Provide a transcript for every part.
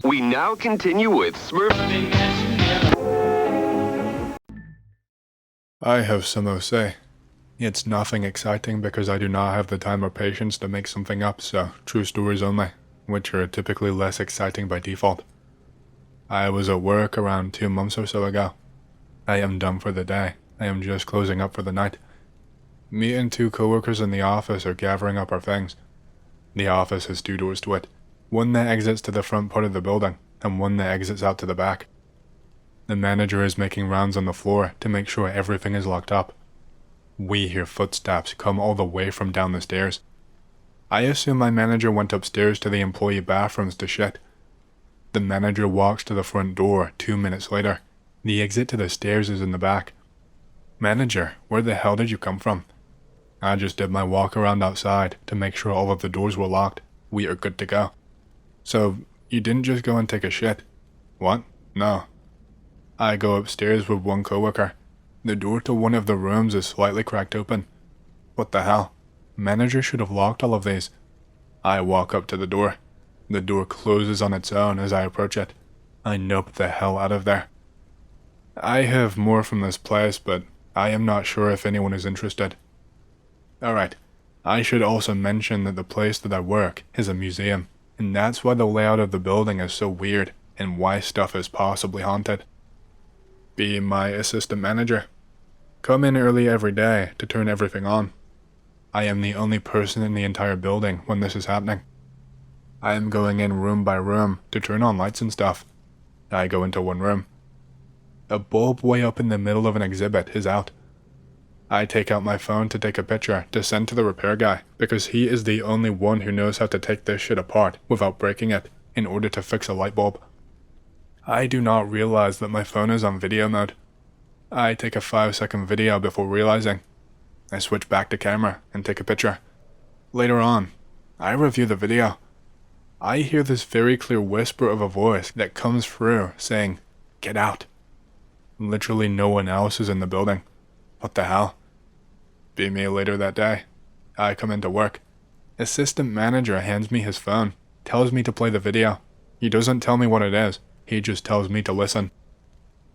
We now continue with Smurf. I have some to say. It's nothing exciting because I do not have the time or patience to make something up, so true stories only, which are typically less exciting by default. I was at work around 2 months or so ago. I am done for the day. I am just closing up for the night. Me and 2 coworkers in the office are gathering up our things. The office has 2 doors to it, one that exits to the front part of the building, and one that exits out to the back. The manager is making rounds on the floor to make sure everything is locked up. We hear footsteps come all the way from down the stairs. I assume my manager went upstairs to the employee bathrooms to shit. The manager walks to the front door 2 minutes later. The exit to the stairs is in the back. Manager, where the hell did you come from? I just did my walk around outside to make sure all of the doors were locked. We are good to go. So, you didn't just go and take a shit? What? No. I go upstairs with one coworker. The door to one of the rooms is slightly cracked open. What the hell? Manager should have locked all of these. I walk up to the door. The door closes on its own as I approach it. I nope the hell out of there. I have more from this place, but I am not sure if anyone is interested. Alright, I should also mention that the place that I work is a museum, and that's why the layout of the building is so weird, and why stuff is possibly haunted. Be my assistant manager. Come in early every day to turn everything on. I am the only person in the entire building when this is happening. I am going in room by room to turn on lights and stuff. I go into one room. A bulb way up in the middle of an exhibit is out. I take out my phone to take a picture to send to the repair guy because he is the only one who knows how to take this shit apart without breaking it in order to fix a light bulb. I do not realize that my phone is on video mode. I take a 5-second video before realizing. I switch back to camera and take a picture. Later on, I review the video. I hear this very clear whisper of a voice that comes through saying, "Get out." Literally no one else is in the building. What the hell? Be me later that day. I come into work. Assistant manager hands me his phone, tells me to play the video. He doesn't tell me what it is, he just tells me to listen.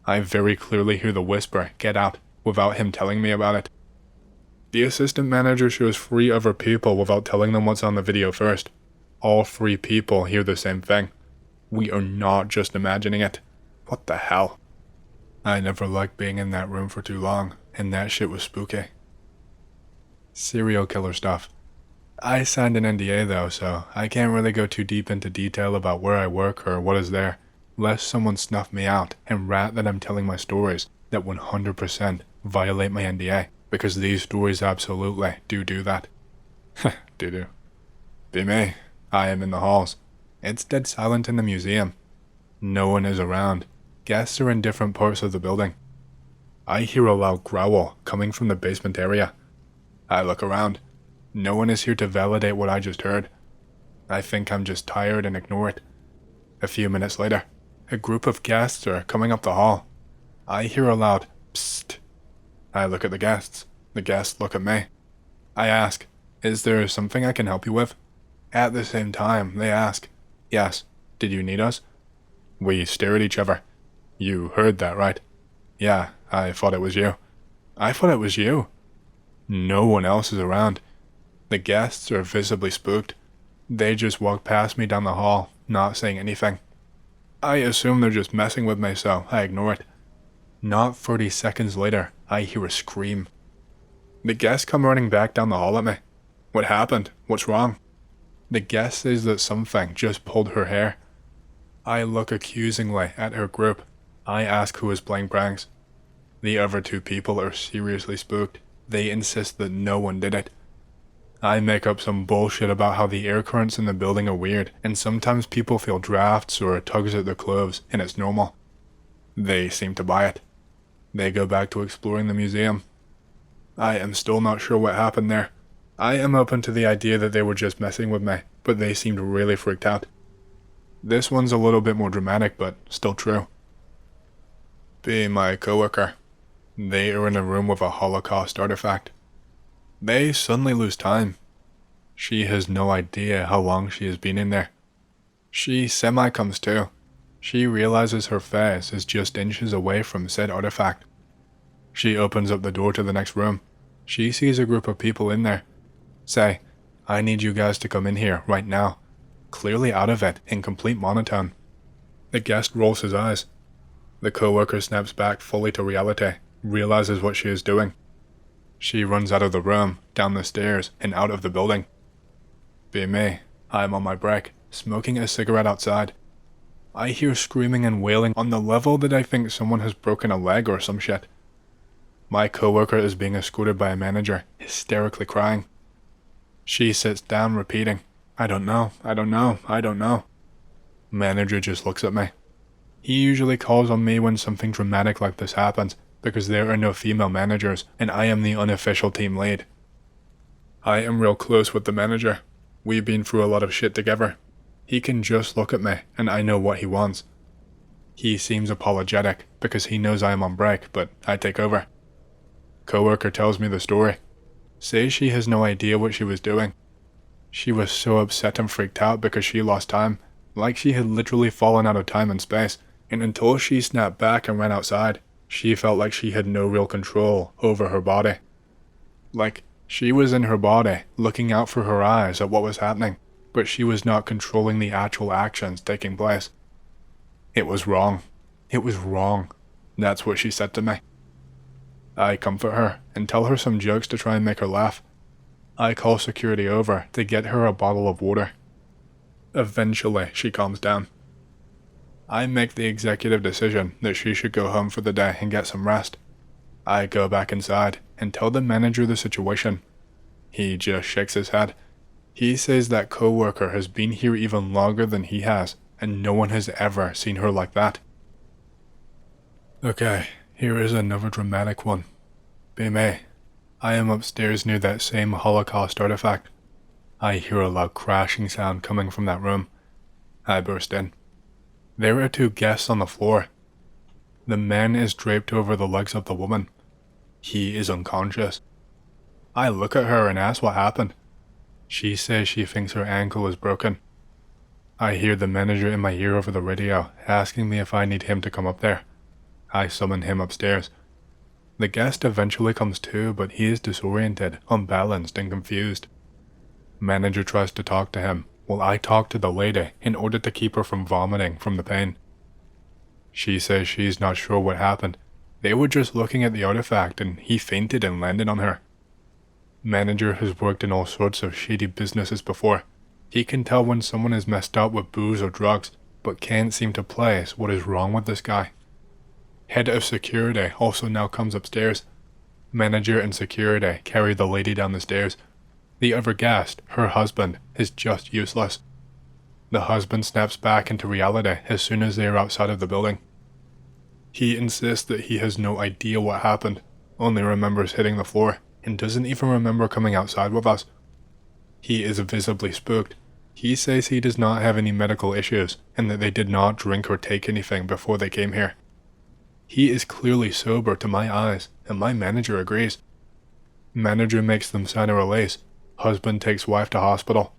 I very clearly hear the whisper, "Get out," without him telling me about it. The assistant manager shows 3 other people without telling them what's on the video first. All 3 people hear the same thing. We are not just imagining it. What the hell? I never liked being in that room for too long, and that shit was spooky. Serial killer stuff. I signed an NDA though, so I can't really go too deep into detail about where I work or what is there, lest someone snuff me out and rat that I'm telling my stories that 100% violate my NDA, because these stories absolutely do that. Do. Be me. I am in the halls. It's dead silent in the museum. No one is around. Guests are in different parts of the building. I hear a loud growl coming from the basement area. I look around. No one is here to validate what I just heard. I think I'm just tired and ignore it. A few minutes later, a group of guests are coming up the hall. I hear a loud psst. I look at the guests. The guests look at me. I ask, "Is there something I can help you with?" At the same time, they ask, "Yes, did you need us?" We stare at each other. You heard that, right? Yeah, I thought it was you. I thought it was you. No one else is around. The guests are visibly spooked. They just walk past me down the hall, not saying anything. I assume they're just messing with me, so I ignore it. Not 30 seconds later, I hear a scream. The guests come running back down the hall at me. What happened? What's wrong? The guest says that something just pulled her hair. I look accusingly at her group. I ask who is playing pranks. The other 2 people are seriously spooked. They insist that no one did it. I make up some bullshit about how the air currents in the building are weird, and sometimes people feel drafts or tugs at their clothes, and it's normal. They seem to buy it. They go back to exploring the museum. I am still not sure what happened there. I am open to the idea that they were just messing with me, but they seemed really freaked out. This one's a little bit more dramatic, but still true. Be my coworker. They are in a room with a Holocaust artifact. They suddenly lose time. She has no idea how long she has been in there. She semi comes to, She realizes her face is just inches away from said artifact. She opens up the door to the next room. She sees a group of people in there. Say, I need you guys to come in here right now. Clearly out of it in complete monotone. The guest rolls his eyes. The coworker snaps back fully to reality, realizes what she is doing. She runs out of the room, down the stairs, and out of the building. Be me, I am on my break, smoking a cigarette outside. I hear screaming and wailing on the level that I think someone has broken a leg or some shit. My coworker is being escorted by a manager, hysterically crying. She sits down repeating, I don't know, I don't know, I don't know. Manager just looks at me. He usually calls on me when something dramatic like this happens, because there are no female managers and I am the unofficial team lead. I am real close with the manager. We've been through a lot of shit together. He can just look at me and I know what he wants. He seems apologetic because he knows I am on break, but I take over. Coworker tells me the story. Says she has no idea what she was doing. She was so upset and freaked out because she lost time, like she had literally fallen out of time and space, and until she snapped back and ran outside, she felt like she had no real control over her body. Like, she was in her body, looking out through her eyes at what was happening, but she was not controlling the actual actions taking place. It was wrong. It was wrong. That's what she said to me. I comfort her and tell her some jokes to try and make her laugh. I call security over to get her a bottle of water. Eventually, she calms down. I make the executive decision that she should go home for the day and get some rest. I go back inside and tell the manager the situation. He just shakes his head. He says that coworker has been here even longer than he has, and no one has ever seen her like that. Okay, here is another dramatic one. Be me. I am upstairs near that same Holocaust artifact. I hear a loud crashing sound coming from that room. I burst in. There are two guests on the floor. The man is draped over the legs of the woman. He is unconscious. I look at her and ask what happened. She says she thinks her ankle is broken. I hear the manager in my ear over the radio asking me if I need him to come up there. I summon him upstairs. The guest eventually comes to, but he is disoriented, unbalanced, and confused. Manager tries to talk to him, while I talk to the lady in order to keep her from vomiting from the pain. She says she's not sure what happened. They were just looking at the artifact and he fainted and landed on her. Manager has worked in all sorts of shady businesses before. He can tell when someone is messed up with booze or drugs, but can't seem to place what is wrong with this guy. Head of security also now comes upstairs. Manager and security carry the lady down the stairs. The other guest, her husband, is just useless. The husband snaps back into reality as soon as they are outside of the building. He insists that he has no idea what happened, only remembers hitting the floor, and doesn't even remember coming outside with us. He is visibly spooked. He says he does not have any medical issues, and that they did not drink or take anything before they came here. He is clearly sober to my eyes, and my manager agrees. Manager makes them sign a release. Husband takes wife to hospital.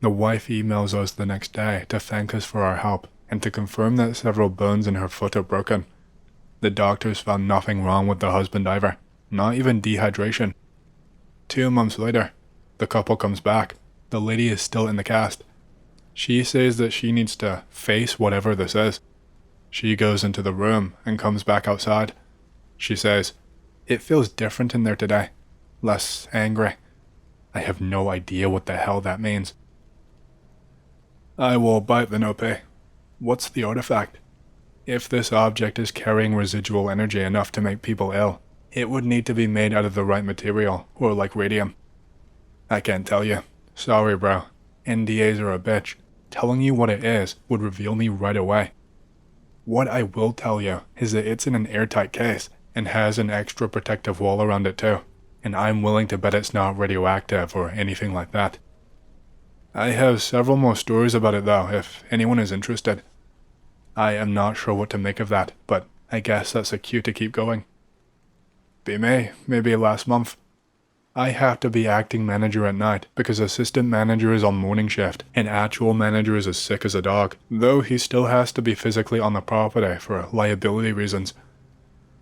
The wife emails us the next day to thank us for our help and to confirm that several bones in her foot are broken. The doctors found nothing wrong with the husband either, not even dehydration. 2 months later, the couple comes back. The lady is still in the cast. She says that she needs to face whatever this is. She goes into the room and comes back outside. She says, "It feels different in there today. Less angry." I have no idea what the hell that means. I will bite the no-pay. What's the artifact? If this object is carrying residual energy enough to make people ill, it would need to be made out of the right material, or like radium. I can't tell you. Sorry, bro. NDAs are a bitch. Telling you what it is would reveal me right away. What I will tell you is that it's in an airtight case and has an extra protective wall around it too, and I'm willing to bet it's not radioactive or anything like that. I have several more stories about it though, if anyone is interested. I am not sure what to make of that, but I guess that's a cue to keep going. Be me, maybe last month. I have to be acting manager at night because assistant manager is on morning shift and actual manager is as sick as a dog, though he still has to be physically on the property for liability reasons.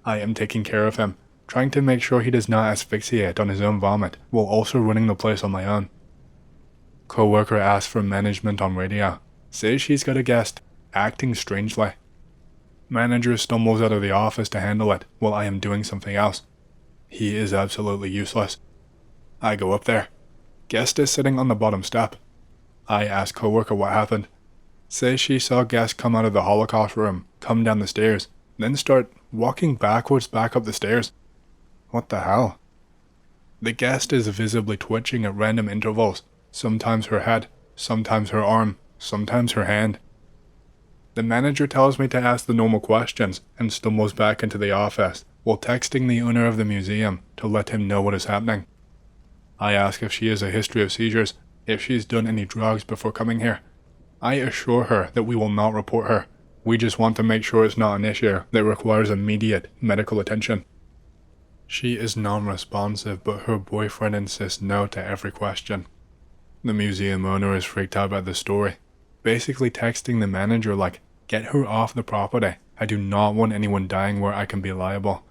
I am taking care of him, trying to make sure he does not asphyxiate on his own vomit while also running the place on my own. Coworker asks for management on radio, says she's got a guest, acting strangely. Manager stumbles out of the office to handle it while I am doing something else. He is absolutely useless. I go up there. Guest is sitting on the bottom step. I ask coworker what happened. Says she saw guest come out of the Holocaust room, come down the stairs, then start walking backwards back up the stairs. What the hell? The guest is visibly twitching at random intervals, sometimes her head, sometimes her arm, sometimes her hand. The manager tells me to ask the normal questions and stumbles back into the office while texting the owner of the museum to let him know what is happening. I ask if she has a history of seizures, if she's done any drugs before coming here. I assure her that we will not report her. We just want to make sure it's not an issue that requires immediate medical attention. She is non-responsive, but her boyfriend insists no to every question. The museum owner is freaked out by the story, basically texting the manager like, "Get her off the property. I do not want anyone dying where I can be liable."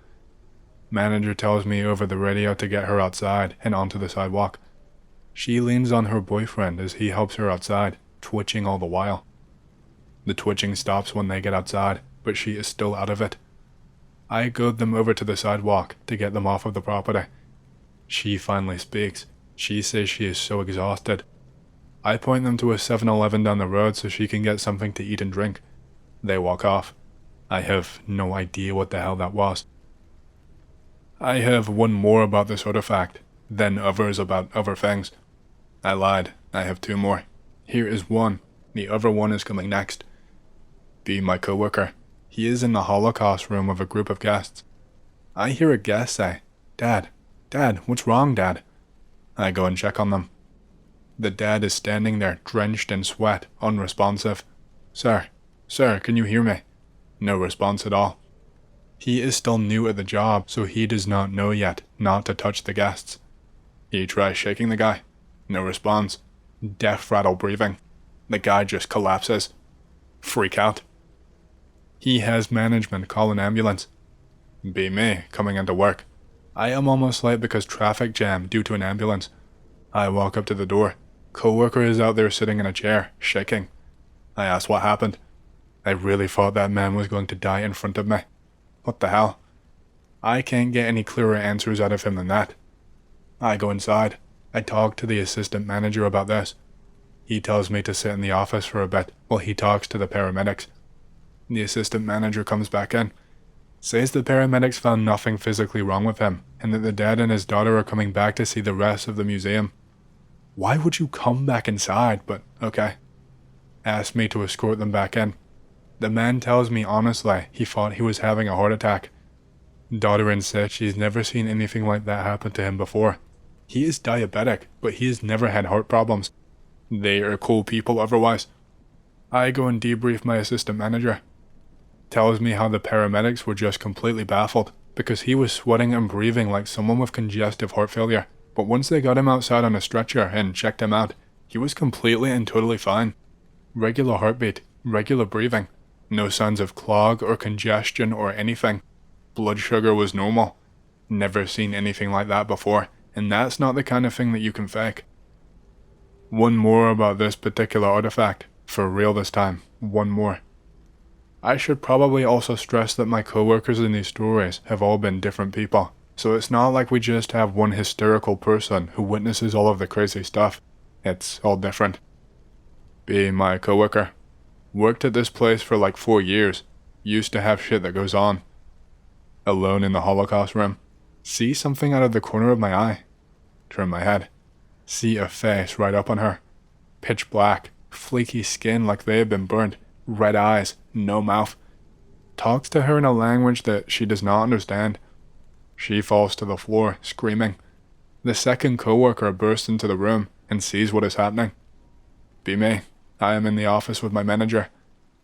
Manager tells me over the radio to get her outside and onto the sidewalk. She leans on her boyfriend as he helps her outside, twitching all the while. The twitching stops when they get outside, but she is still out of it. I goad them over to the sidewalk to get them off of the property. She finally speaks. She says she is so exhausted. I point them to a 7-Eleven down the road so she can get something to eat and drink. They walk off. I have no idea what the hell that was. I have one more about this artifact, then others about other things. I lied. I have two more. Here is one. The other one is coming next. B, my coworker. He is in the Holocaust room with a group of guests. I hear a guest say, Dad, what's wrong, Dad?" I go and check on them. The dad is standing there, drenched in sweat, unresponsive. Sir, can you hear me?" No response at all. He is still new at the job, so he does not know yet not to touch the guests. He tries shaking the guy. No response. Death rattle breathing. The guy just collapses. Freak out. He has management call an ambulance. Be me, coming into work. I am almost late because traffic jam due to an ambulance. I walk up to the door. Coworker is out there sitting in a chair, shaking. I ask what happened. I really thought that man was going to die in front of me. What the hell? I can't get any clearer answers out of him than that. I go inside. I talk to the assistant manager about this. He tells me to sit in the office for a bit while he talks to the paramedics. The assistant manager comes back in. Says the paramedics found nothing physically wrong with him and that the dad and his daughter are coming back to see the rest of the museum. Why would you come back inside? But okay. Asked me to escort them back in. The man tells me honestly he thought he was having a heart attack. Daughter insists she's never seen anything like that happen to him before. He is diabetic, but he has never had heart problems. They are cool people otherwise. I go and debrief my assistant manager. Tells me how the paramedics were just completely baffled because he was sweating and breathing like someone with congestive heart failure. But once they got him outside on a stretcher and checked him out, he was completely and totally fine. Regular heartbeat, regular breathing. No signs of clog or congestion or anything. Blood sugar was normal. Never seen anything like that before, and that's not the kind of thing that you can fake. One more about this particular artifact. For real this time. One more. I should probably also stress that my coworkers in these stories have all been different people, so it's not like we just have one hysterical person who witnesses all of the crazy stuff. It's all different. B, my coworker. Worked at this place for like 4 years. Used to have shit that goes on. Alone in the Holocaust room. See something out of the corner of my eye. Turn my head. See a face right up on her. Pitch black, flaky skin like they have been burnt. Red eyes, no mouth. Talks to her in a language that she does not understand. She falls to the floor, screaming. The second coworker bursts into the room and sees what is happening. Be me. I am in the office with my manager.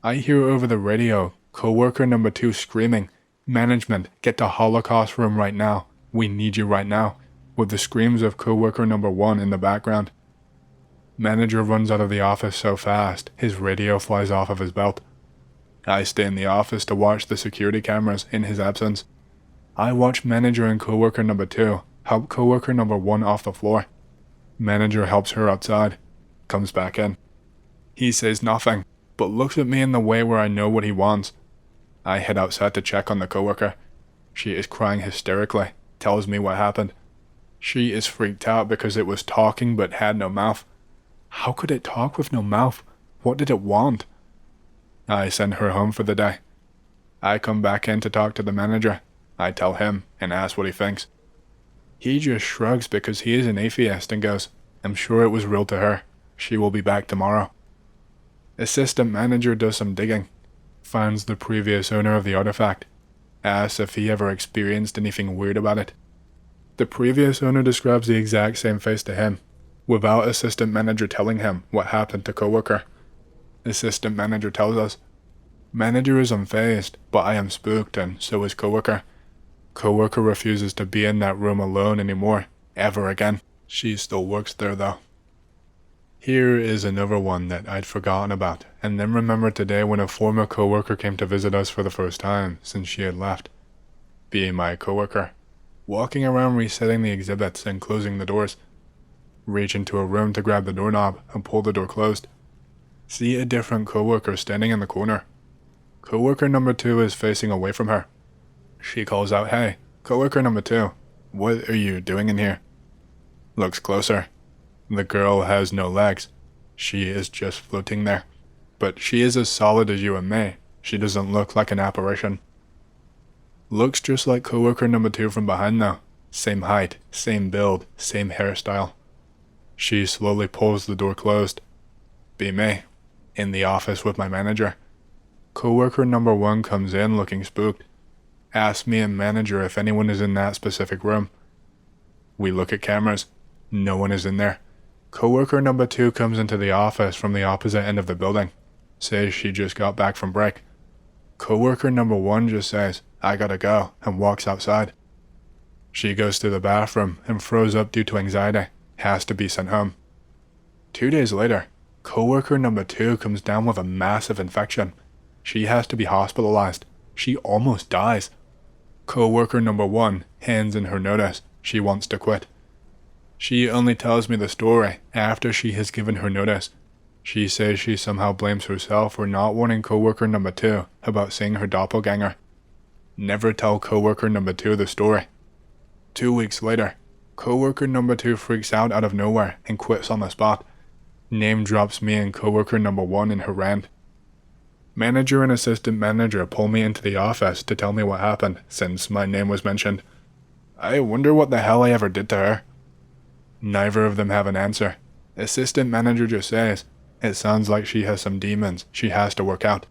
I hear over the radio, coworker number 2 screaming, "Management, get to Holocaust room right now. We need you right now." with the screams of coworker number 1 in the background. Manager runs out of the office so fast, his radio flies off of his belt. I stay in the office to watch the security cameras in his absence. I watch manager and coworker number 2 help coworker number 1 off the floor. Manager helps her outside, comes back in. He says nothing, but looks at me in the way where I know what he wants. I head outside to check on the coworker. She is crying hysterically, tells me what happened. She is freaked out because it was talking but had no mouth. How could it talk with no mouth? What did it want? I send her home for the day. I come back in to talk to the manager. I tell him and ask what he thinks. He just shrugs because he is an atheist and goes, "I'm sure it was real to her. She will be back tomorrow." Assistant manager does some digging, finds the previous owner of the artifact, asks if he ever experienced anything weird about it. The previous owner describes the exact same face to him, without assistant manager telling him what happened to coworker. Assistant manager tells us, "Manager is unfazed, but I am spooked and so is coworker. Coworker refuses to be in that room alone anymore, ever again. She still works there though." Here is another one that I'd forgotten about, and then remembered today when a former coworker came to visit us for the first time since she had left. Being my coworker, walking around resetting the exhibits and closing the doors. Reach into a room to grab the doorknob and pull the door closed. See a different coworker standing in the corner. Coworker number 2 is facing away from her. She calls out, "Hey, coworker number 2, what are you doing in here?" Looks closer. The girl has no legs. She is just floating there. But she is as solid as you and me. She doesn't look like an apparition. Looks just like coworker number 2 from behind though. Same height, same build, same hairstyle. She slowly pulls the door closed. Be me. In the office with my manager. Coworker number 1 comes in looking spooked. Asks me and manager if anyone is in that specific room. We look at cameras. No one is in there. Coworker number 2 comes into the office from the opposite end of the building. Says she just got back from break. Coworker number 1 just says, "I gotta go," and walks outside. She goes to the bathroom and throws up due to anxiety. Has to be sent home. 2 days later, coworker number 2 comes down with a massive infection. She has to be hospitalized. She almost dies. Coworker number 1 hands in her notice. She wants to quit. She only tells me the story after she has given her notice. She says she somehow blames herself for not warning coworker number 2 about seeing her doppelganger. Never tell coworker number 2 the story. 2 weeks later, coworker number 2 freaks out of nowhere and quits on the spot. Name drops me and coworker number 1 in her rant. Manager and assistant manager pull me into the office to tell me what happened since my name was mentioned. I wonder what the hell I ever did to her. Neither of them have an answer. Assistant manager just says, "It sounds like she has some demons she has to work out."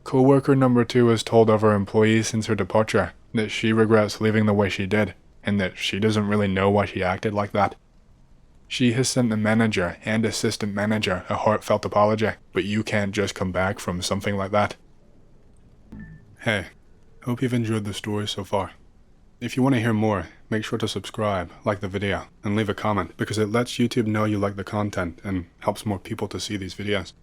Coworker number 2 has told other employees since her departure that she regrets leaving the way she did, and that she doesn't really know why she acted like that. She has sent the manager and assistant manager a heartfelt apology, but you can't just come back from something like that. Hey, hope you've enjoyed the story so far. If you want to hear more, make sure to subscribe, like the video, and leave a comment because it lets YouTube know you like the content and helps more people to see these videos.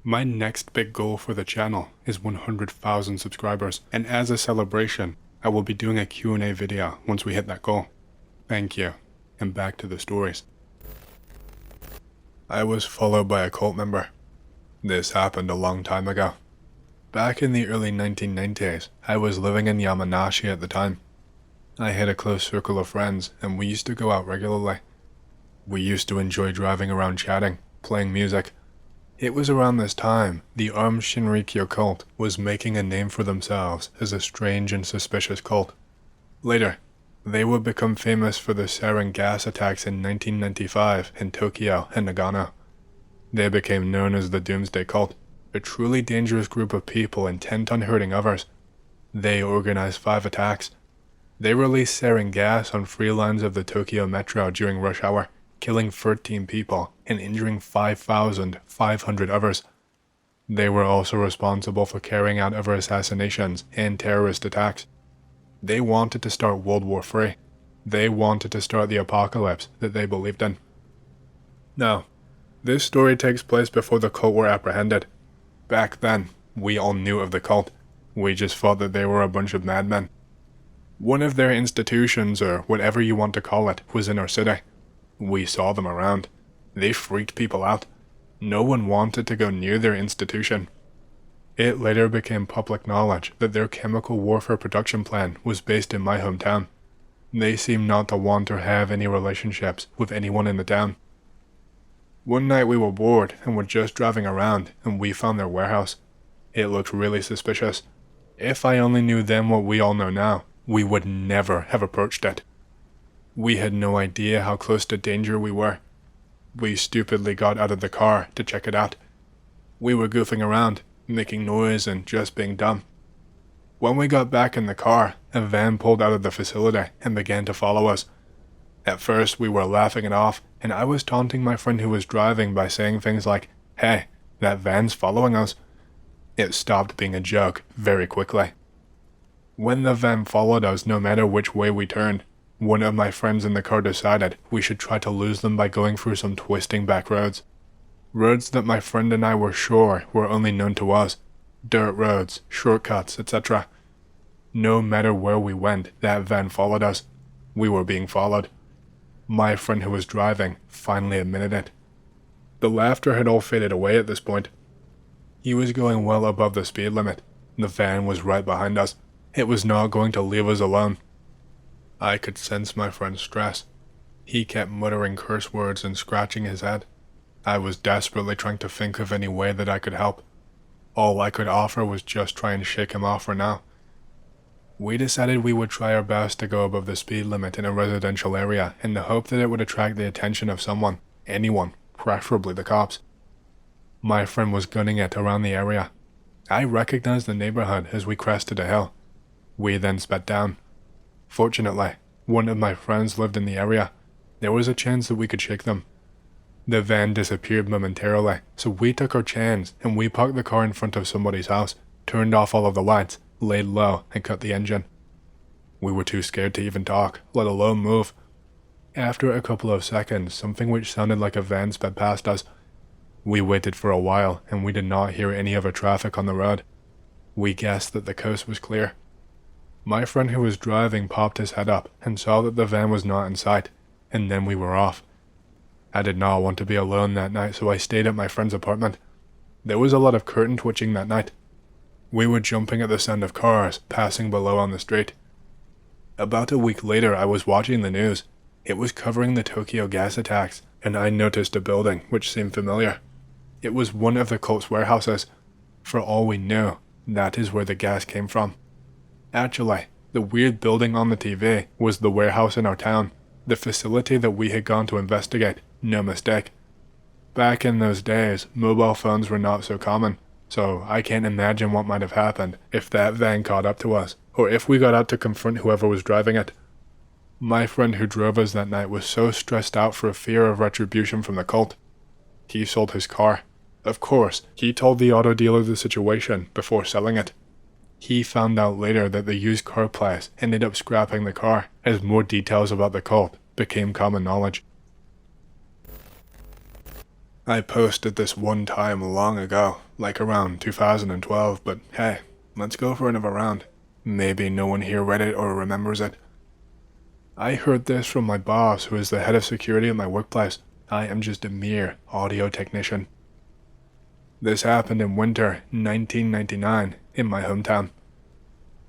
My next big goal for the channel is 100,000 subscribers, and as a celebration, I will be doing a Q&A video once we hit that goal. Thank you, and back to the stories. I was followed by a cult member. This happened a long time ago. Back in the early 1990s, I was living in Yamanashi at the time. I had a close circle of friends, and we used to go out regularly. We used to enjoy driving around chatting, playing music. It was around this time the armed Shinrikyo cult was making a name for themselves as a strange and suspicious cult. Later, they would become famous for the sarin gas attacks in 1995 in Tokyo and Nagano. They became known as the Doomsday Cult, a truly dangerous group of people intent on hurting others. They organized 5 attacks. They released sarin gas on 3 lines of the Tokyo Metro during rush hour, killing 13 people and injuring 5,500 others. They were also responsible for carrying out other assassinations and terrorist attacks. They wanted to start World War III. They wanted to start the apocalypse that they believed in. Now, this story takes place before the cult were apprehended. Back then, we all knew of the cult. We just thought that they were a bunch of madmen. One of their institutions, or whatever you want to call it, was in our city. We saw them around. They freaked people out. No one wanted to go near their institution. It later became public knowledge that their chemical warfare production plan was based in my hometown. They seemed not to want or have any relationships with anyone in the town. One night we were bored and were just driving around, and we found their warehouse. It looked really suspicious. If I only knew then what we all know now, we would never have approached it. We had no idea how close to danger we were. We stupidly got out of the car to check it out. We were goofing around, making noise and just being dumb. When we got back in the car, a van pulled out of the facility and began to follow us. At first we were laughing it off, and I was taunting my friend who was driving by saying things like, "Hey, that van's following us." It stopped being a joke very quickly. When the van followed us, no matter which way we turned, one of my friends in the car decided we should try to lose them by going through some twisting back roads. Roads that my friend and I were sure were only known to us. Dirt roads, shortcuts, etc. No matter where we went, that van followed us. We were being followed. My friend who was driving finally admitted it. The laughter had all faded away at this point. He was going well above the speed limit. The van was right behind us. It was not going to leave us alone. I could sense my friend's stress. He kept muttering curse words and scratching his head. I was desperately trying to think of any way that I could help. All I could offer was just try and shake him off for now. We decided we would try our best to go above the speed limit in a residential area in the hope that it would attract the attention of someone, anyone, preferably the cops. My friend was gunning it around the area. I recognized the neighborhood as we crested a hill. We then sped down. Fortunately, one of my friends lived in the area. There was a chance that we could shake them. The van disappeared momentarily, so we took our chance and we parked the car in front of somebody's house, turned off all of the lights, laid low, and cut the engine. We were too scared to even talk, let alone move. After a couple of seconds, something which sounded like a van sped past us. We waited for a while, and we did not hear any other traffic on the road. We guessed that the coast was clear. My friend who was driving popped his head up and saw that the van was not in sight, and then we were off. I did not want to be alone that night, so I stayed at my friend's apartment. There was a lot of curtain twitching that night. We were jumping at the sound of cars passing below on the street. About a week later, I was watching the news. It was covering the Tokyo gas attacks, and I noticed a building which seemed familiar. It was one of the cult's warehouses. For all we knew, that is where the gas came from. Actually, the weird building on the TV was the warehouse in our town, the facility that we had gone to investigate, no mistake. Back in those days, mobile phones were not so common, so I can't imagine what might have happened if that van caught up to us, or if we got out to confront whoever was driving it. My friend who drove us that night was so stressed out for a fear of retribution from the cult. He sold his car. Of course, he told the auto dealer the situation before selling it. He found out later that the used car place ended up scrapping the car as more details about the cult became common knowledge. I posted this one time long ago, like around 2012, but hey, let's go for another round. Maybe no one here read it or remembers it. I heard this from my boss, who is the head of security at my workplace. I am just a mere audio technician. This happened in winter 1999 in my hometown.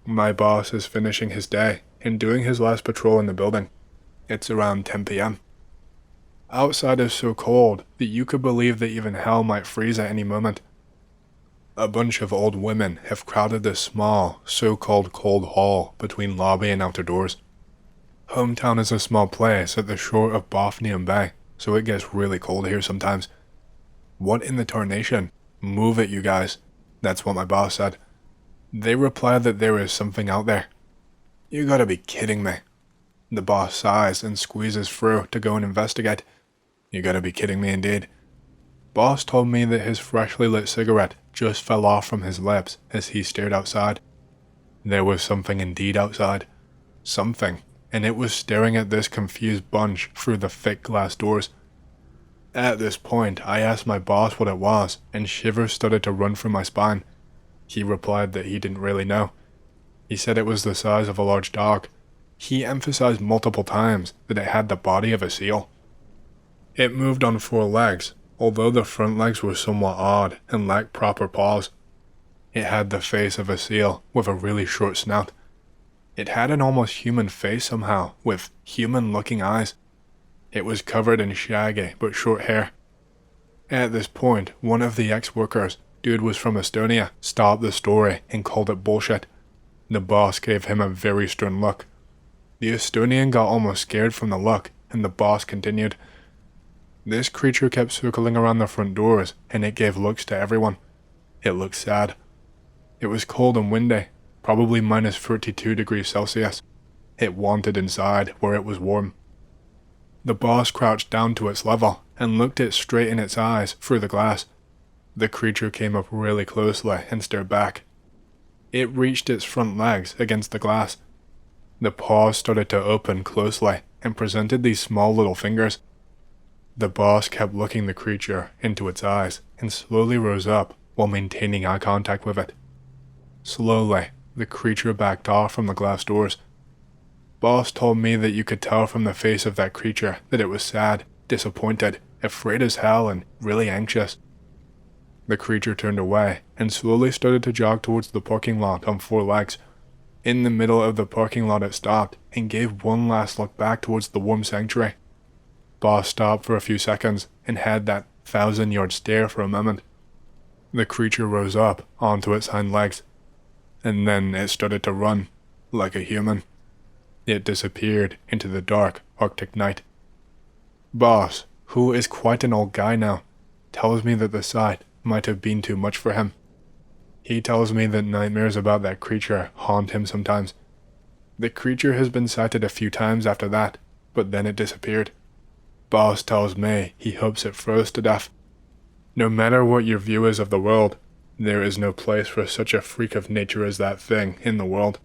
My boss is finishing his day and doing his last patrol in the building. It's around 10 p.m. Outside is so cold that you could believe that even hell might freeze at any moment. A bunch of old women have crowded this small, so-called cold hall between lobby and outer doors. Hometown is a small place at the shore of Bothnian Bay, so it gets really cold here sometimes. What in the tarnation? Move it, you guys. That's what my boss said. They replied that there is something out there. You gotta be kidding me. The boss sighs and squeezes through to go and investigate. You gotta be kidding me indeed. Boss told me that his freshly lit cigarette just fell off from his lips as he stared outside. There was something indeed outside. Something and it was staring at this confused bunch through the thick glass doors. At this point, I asked my boss what it was, and shivers started to run through my spine. He replied that he didn't really know. He said it was the size of a large dog. He emphasized multiple times that it had the body of a seal. It moved on 4 legs, although the front legs were somewhat odd and lacked proper paws. It had the face of a seal with a really short snout. It had an almost human face somehow, with human-looking eyes. It was covered in shaggy but short hair. At this point, one of the ex-workers, dude was from Estonia, stopped the story and called it bullshit. The boss gave him a very stern look. The Estonian got almost scared from the look, and the boss continued. This creature kept circling around the front doors, and it gave looks to everyone. It looked sad. It was cold and windy, probably minus 32 degrees Celsius. It wanted inside, where it was warm. The boss crouched down to its level, and looked it straight in its eyes through the glass. The creature came up really closely and stared back. It reached its front legs against the glass. The paws started to open closely and presented these small little fingers. The boss kept looking the creature into its eyes and slowly rose up while maintaining eye contact with it. Slowly, the creature backed off from the glass doors. Boss told me that you could tell from the face of that creature that it was sad, disappointed, afraid as hell, and really anxious. The creature turned away and slowly started to jog towards the parking lot on 4 legs. In the middle of the parking lot it stopped and gave one last look back towards the warm sanctuary. Boss stopped for a few seconds and had that 1,000-yard stare for a moment. The creature rose up onto its hind legs, and then it started to run, like a human. It disappeared into the dark Arctic night. Boss, who is quite an old guy now, tells me that the sight might have been too much for him. He tells me that nightmares about that creature haunt him sometimes. The creature has been sighted a few times after that, but then it disappeared. Boss tells me he hopes it froze to death. No matter what your view is of the world, there is no place for such a freak of nature as that thing in the world.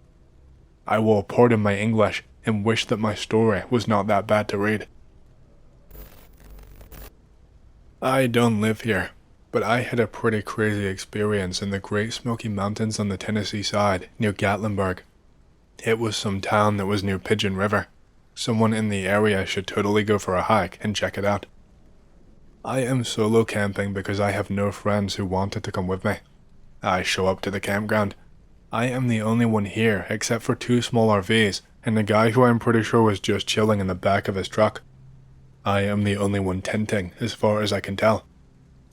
I will pardon my English and wish that my story was not that bad to read. I don't live here, but I had a pretty crazy experience in the Great Smoky Mountains on the Tennessee side near Gatlinburg. It was some town that was near Pigeon River. Someone in the area should totally go for a hike and check it out. I am solo camping because I have no friends who wanted to come with me. I show up to the campground. I am the only one here except for 2 small RVs and a guy who I'm pretty sure was just chilling in the back of his truck. I am the only one tenting as far as I can tell.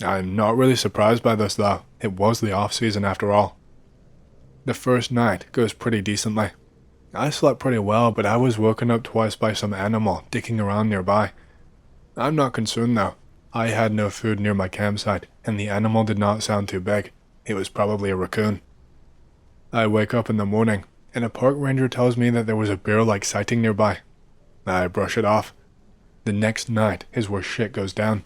I'm not really surprised by this though. It was the off-season after all. The first night goes pretty decently. I slept pretty well, but I was woken up twice by some animal dicking around nearby. I'm not concerned though. I had no food near my campsite, and the animal did not sound too big. It was probably a raccoon. I wake up in the morning, and a park ranger tells me that there was a bear-like sighting nearby. I brush it off. The next night is where shit goes down.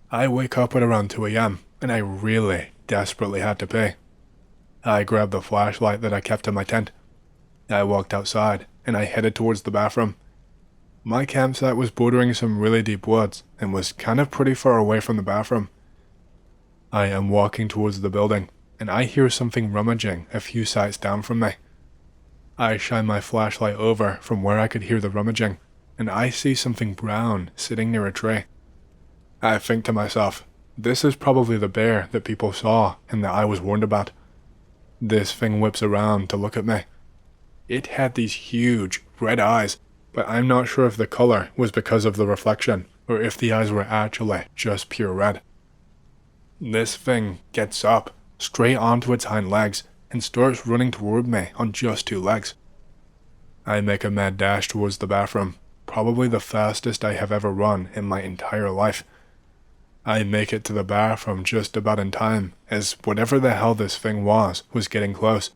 I wake up at around 2 a.m., and I really desperately had to pee. I grabbed the flashlight that I kept in my tent. I walked outside, and I headed towards the bathroom. My campsite was bordering some really deep woods, and was kind of pretty far away from the bathroom. I am walking towards the building, and I hear something rummaging a few sites down from me. I shine my flashlight over from where I could hear the rummaging, and I see something brown sitting near a tree. I think to myself, this is probably the bear that people saw and that I was warned about. This thing whips around to look at me. It had these huge red eyes, but I'm not sure if the color was because of the reflection or if the eyes were actually just pure red. This thing gets up, straight onto its hind legs, and starts running toward me on just 2 legs. I make a mad dash towards the bathroom, probably the fastest I have ever run in my entire life. I make it to the bathroom just about in time, as whatever the hell this thing was getting close.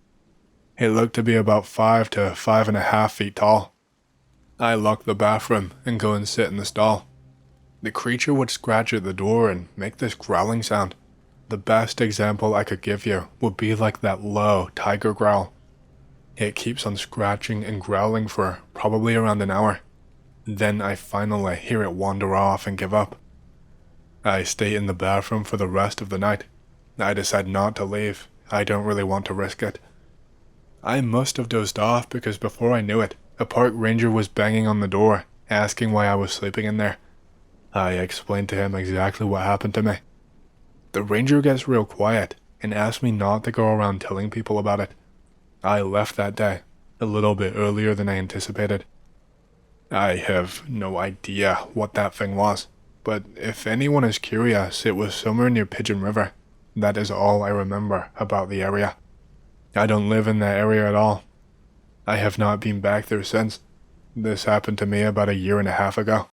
It looked to be about 5 to 5.5 feet tall. I lock the bathroom and go and sit in the stall. The creature would scratch at the door and make this growling sound. The best example I could give you would be like that low tiger growl. It keeps on scratching and growling for probably around an hour. Then I finally hear it wander off and give up. I stay in the bathroom for the rest of the night. I decide not to leave. I don't really want to risk it. I must have dozed off because before I knew it, a park ranger was banging on the door, asking why I was sleeping in there. I explained to him exactly what happened to me. The ranger gets real quiet and asked me not to go around telling people about it. I left that day, a little bit earlier than I anticipated. I have no idea what that thing was, but if anyone is curious, it was somewhere near Pigeon River. That is all I remember about the area. I don't live in that area at all. I have not been back there since. This happened to me about 1.5 years ago.